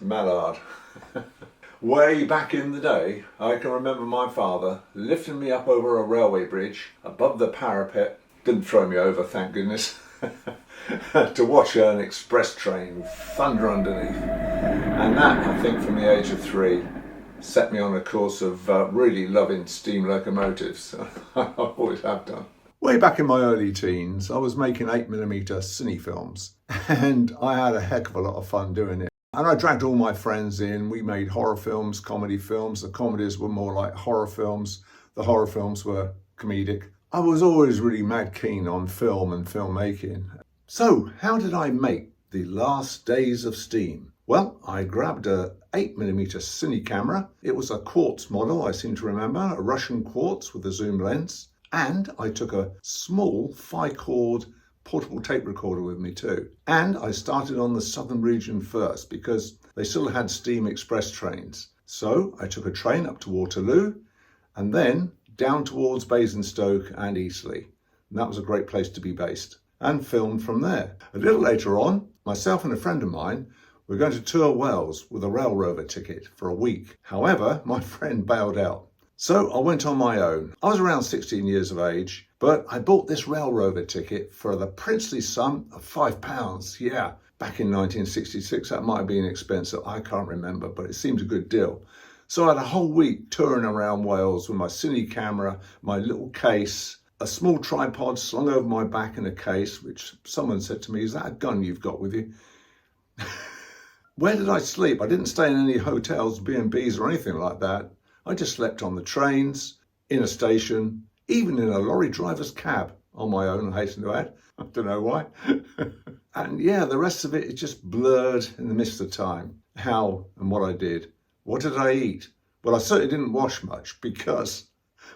Mallard. Way back in the day, I can remember my father lifting me up over a railway bridge above the parapet, didn't throw me over, thank goodness, to watch an express train thunder underneath. And that, I think, from the age of 3, set me on a course of really loving steam locomotives. I always have done. Way back in my early teens, I was making 8mm cine films, and I had a heck of a lot of fun doing it. And I dragged all my friends in. We made horror films, comedy films. The comedies were more like horror films. The horror films were comedic. I was always really mad keen on film and filmmaking. So how did I make the last days of steam? Well, I grabbed a 8mm cine camera. It was a quartz model, I seem to remember, a Russian quartz with a zoom lens. And I took a small 5-cord portable tape recorder with me too. And I started on the southern region first because they still had steam express trains. So I took a train up to Waterloo and then down towards Basingstoke and Eastleigh. And that was a great place to be based, and filmed from there. A little later on, myself and a friend of mine were going to tour Wales with a rail rover ticket for a week. However, my friend bailed out. So I went on my own. I was around 16 years of age, but I bought this rail rover ticket for the princely sum of £5. Yeah, back in 1966, that might have been expensive. I can't remember, but it seemed a good deal. So I had a whole week touring around Wales with my cine camera, my little case, a small tripod slung over my back in a case, which someone said to me, "Is that a gun you've got with you?" Where did I sleep? I didn't stay in any hotels, B&Bs or anything like that. I just slept on the trains, in a station, even in a lorry driver's cab on my own, I hasten to add. I don't know why. And yeah, the rest of it is just blurred in the mist of time. How and what I did. What did I eat? Well, I certainly didn't wash much because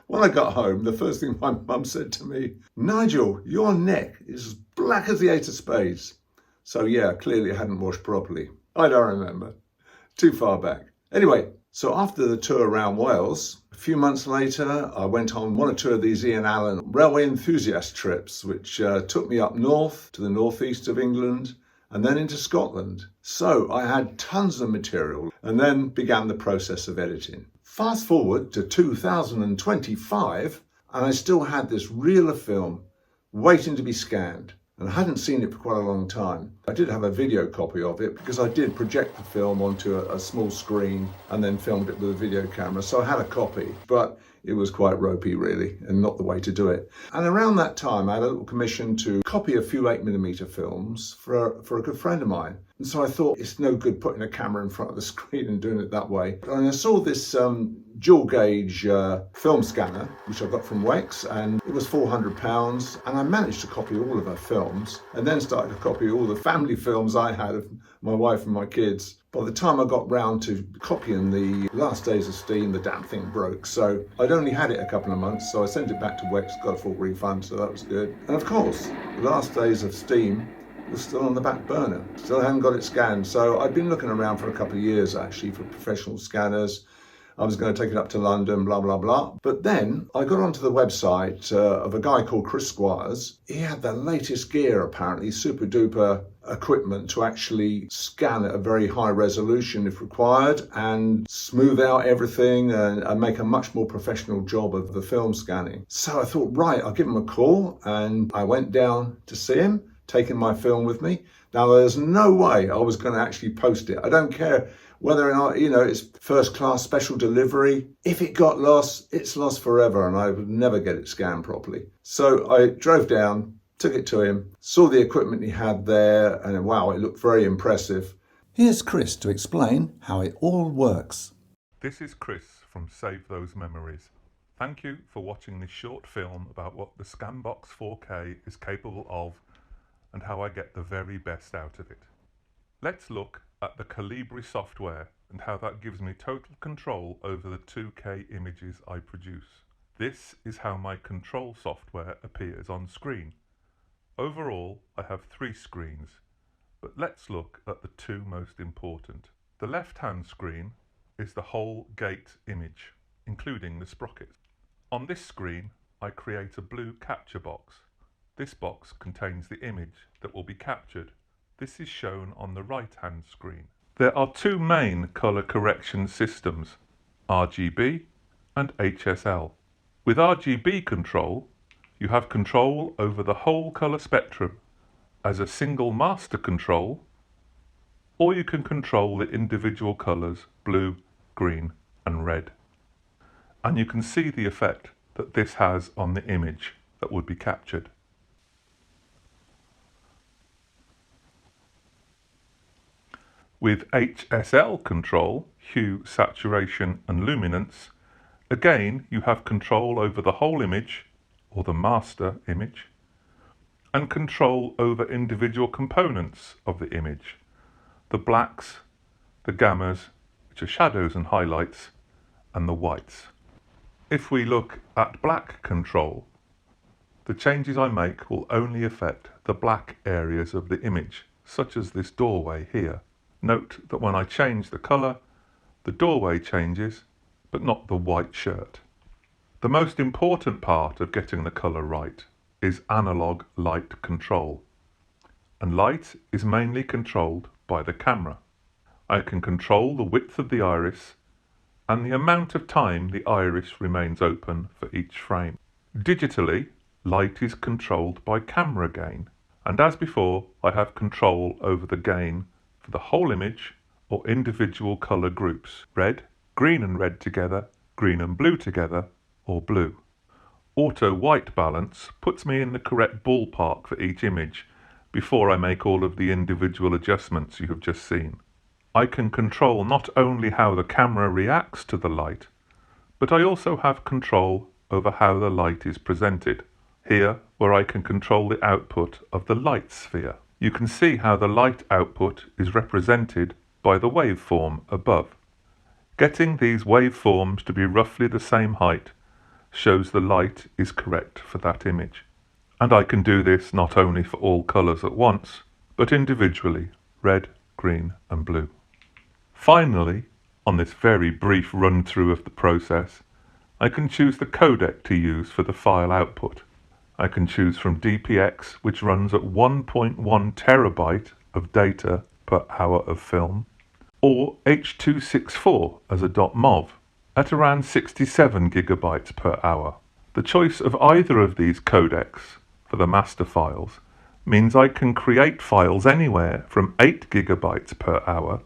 when I got home, the first thing my mum said to me, "Nigel, your neck is as black as the 8 of spades." So yeah, clearly I hadn't washed properly. I don't remember. Too far back. Anyway, so after the tour around Wales, a few months later, I went on one or two of these Ian Allen railway enthusiast trips, which took me up north to the northeast of England and then into Scotland. So I had tons of material and then began the process of editing. Fast forward to 2025, and I still had this reel of film waiting to be scanned. And I hadn't seen it for quite a long time. I did have a video copy of it because I did project the film onto a small screen and then filmed it with a video camera. So I had a copy, but it was quite ropey really, and not the way to do it. And around that time, I had a little commission to copy a few 8mm films for a good friend of mine. And so I thought it's no good putting a camera in front of the screen and doing it that way. And I saw this dual gauge film scanner, which I got from Wex, and it was £400. And I managed to copy all of her films and then started to copy all the family films I had of my wife and my kids. By the time I got round to copying the last days of steam, the damn thing broke. So I'd only had it a couple of months, so I sent it back to Wex, got a full refund, so that was good. And of course, the last days of steam was still on the back burner. Still hadn't got it scanned. So I'd been looking around for a couple of years actually for professional scanners. I was going to take it up to London, blah, blah, blah. But then I got onto the website of a guy called Chris Squires. He had the latest gear, apparently, super duper equipment to actually scan at a very high resolution if required and smooth out everything and make a much more professional job of the film scanning. So I thought, right, I'll give him a call, and I went down to see him, taking my film with me. Now, there's no way I was going to actually post it. I don't care whether or not, it's first class special delivery. If it got lost, it's lost forever and I would never get it scanned properly. So I drove down, took it to him, saw the equipment he had there, and wow, it looked very impressive. Here's Chris to explain how it all works. This is Chris from Save Those Memories. Thank you for watching this short film about what the Scanbox 4K is capable of and how I get the very best out of it. Let's look at the Calibri software and how that gives me total control over the 2K images I produce. This is how my control software appears on screen. Overall, I have 3 screens, but let's look at the 2 most important. The left-hand screen is the whole gate image, including the sprockets. On this screen, I create a blue capture box. This box contains the image that will be captured. This is shown on the right-hand screen. There are two main colour correction systems, RGB and HSL. With RGB control, you have control over the whole colour spectrum as a single master control, or you can control the individual colours blue, green and red. And you can see the effect that this has on the image that would be captured. With HSL control, hue, saturation and luminance, again you have control over the whole image, or the master image, and control over individual components of the image, the blacks, the gammas, which are shadows and highlights, and the whites. If we look at black control, the changes I make will only affect the black areas of the image, such as this doorway here. Note that when I change the colour, the doorway changes, but not the white shirt. The most important part of getting the colour right is analog light control. And light is mainly controlled by the camera. I can control the width of the iris and the amount of time the iris remains open for each frame. Digitally, light is controlled by camera gain. And as before, I have control over the gain for the whole image or individual colour groups, red, green and red together, green and blue together, or blue. Auto white balance puts me in the correct ballpark for each image before I make all of the individual adjustments you have just seen. I can control not only how the camera reacts to the light, but I also have control over how the light is presented. Here, where I can control the output of the light sphere. You can see how the light output is represented by the waveform above. Getting these waveforms to be roughly the same height shows the light is correct for that image. And I can do this not only for all colours at once, but individually, red, green and blue. Finally, on this very brief run through of the process, I can choose the codec to use for the file output. I can choose from DPX, which runs at 1.1 terabyte of data per hour of film, or H.264 as a .mov at around 67 gigabytes per hour. The choice of either of these codecs for the master files means I can create files anywhere from 8 gigabytes per hour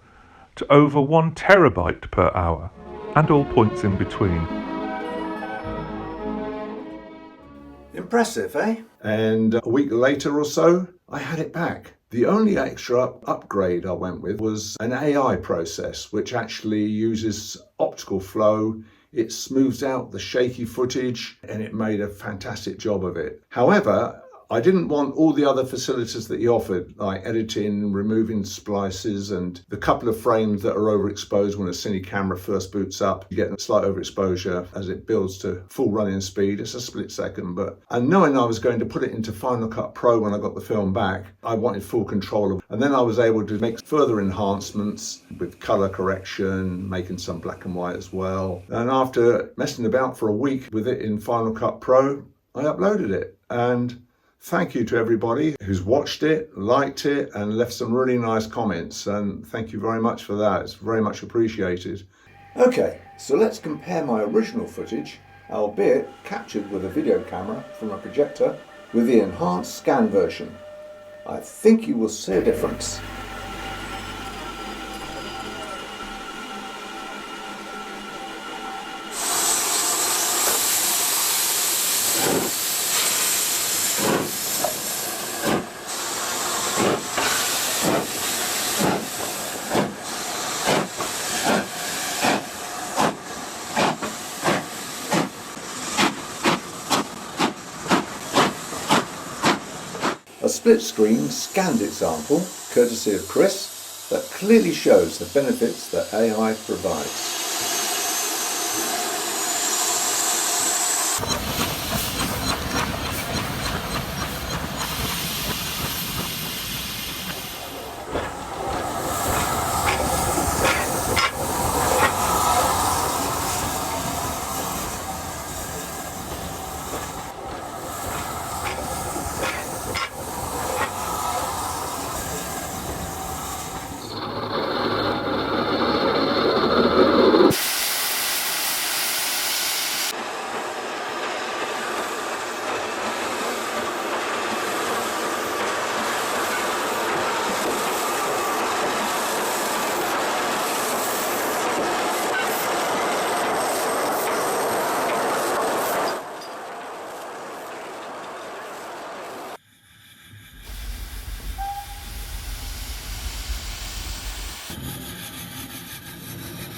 to over 1 terabyte per hour, and all points in between. Impressive, eh? And a week later or so, I had it back. The only extra upgrade I went with was an AI process, which actually uses optical flow. It smooths out the shaky footage and it made a fantastic job of it. However, I didn't want all the other facilities that he offered, like editing, removing splices, and the couple of frames that are overexposed when a cine camera first boots up. You get a slight overexposure as it builds to full running speed. It's a split second, and knowing I was going to put it into Final Cut Pro when I got the film back, I wanted full control of it. And then I was able to make further enhancements with color correction, making some black and white as well. And after messing about for a week with it in Final Cut Pro, I uploaded it. And thank you to everybody who's watched it, liked it, and left some really nice comments. And thank you very much for that. It's very much appreciated. Okay, so let's compare my original footage, albeit captured with a video camera from a projector, with the enhanced scan version. I think you will see a difference. A split screen scanned example, courtesy of Chris, that clearly shows the benefits that AI provides.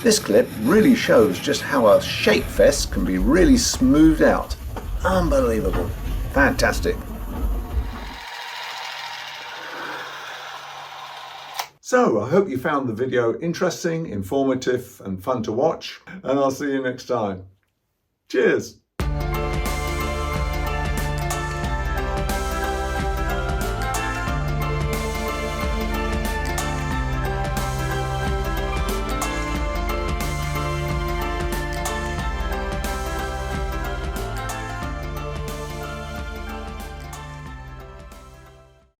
This clip really shows just how a shake fest can be really smoothed out. Unbelievable. Fantastic. So, I hope you found the video interesting, informative and fun to watch, and I'll see you next time. Cheers!